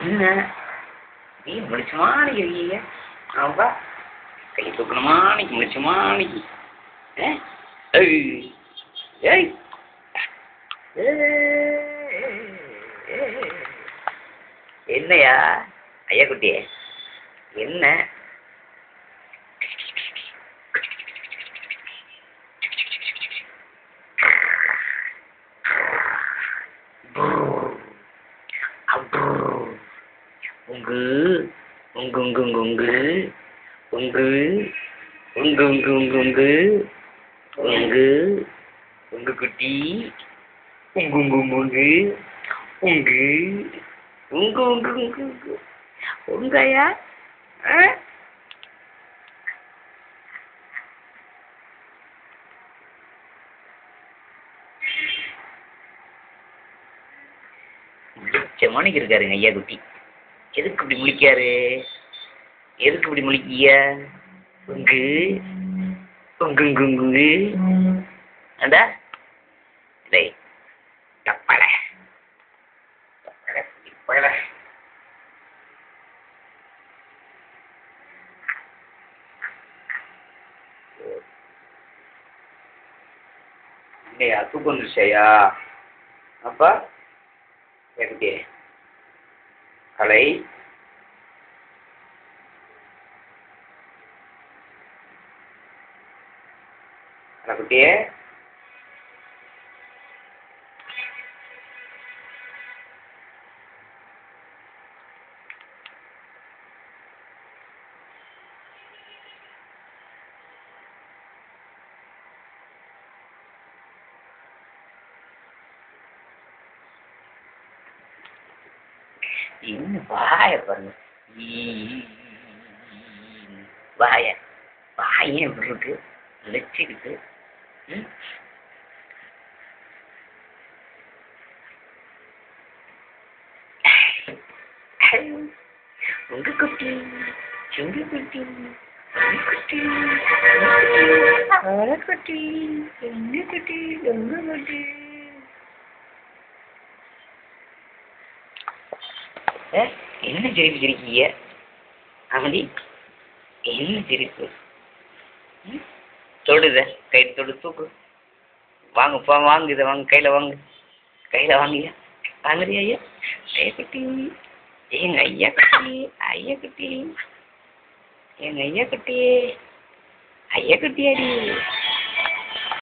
என்ன நீ முடிச்சுமானிக்கு இருக்கீங்க ஆப்பா கை தூக்கணுமானிக்கு முடிச்சுமானிக்கு ஏய் ஏய் என்னையா ஐயா குட்டியே என்ன உங்கு உங்கு உங்கு உங்கு உங்கு உங்கு உங்கு உங்கு உங்கு உங்கு உங்கு குட்டி உங்கு உங்கு உங்கு உங்கு உங்கு உங்கு உங்கு உங்கு உங்கையா மணிக்கு இருக்காருங்க ஐயா குட்டி எதுக்கு இப்படி முழிக்காரு எதுக்கு இப்படி முழிக்கிய உங்கு உங்கு உங்கு உங்கு அடா டேய் தப்பல தப்பல இல்லையா தூக்கம் வந்துருச்சையா அப்பா எப்படி கலை குட்டியே இன்னும் வாய பாருங்க வாய வாய இருக்கு லட்சிக்கிட்டு உங்க குட்டி சுங்க குட்டி குட்டி குட்டி எங்க குட்டி எங்க குட்டி என்ன சிரிப்பு சிரிக்கீங்க அவதி என்ன சிரிப்பு தொடுத கை தொடு தூக்கு வாங்கப்பா வாங்க இதை வாங்க கையில் வாங்க கையில் வாங்கியா வாங்குறியா ஐயா ஐயா குட்டி எங்க ஐயா குட்டி ஐயா குட்டி எங்க ஐயா குட்டி ஐயா குட்டியாடி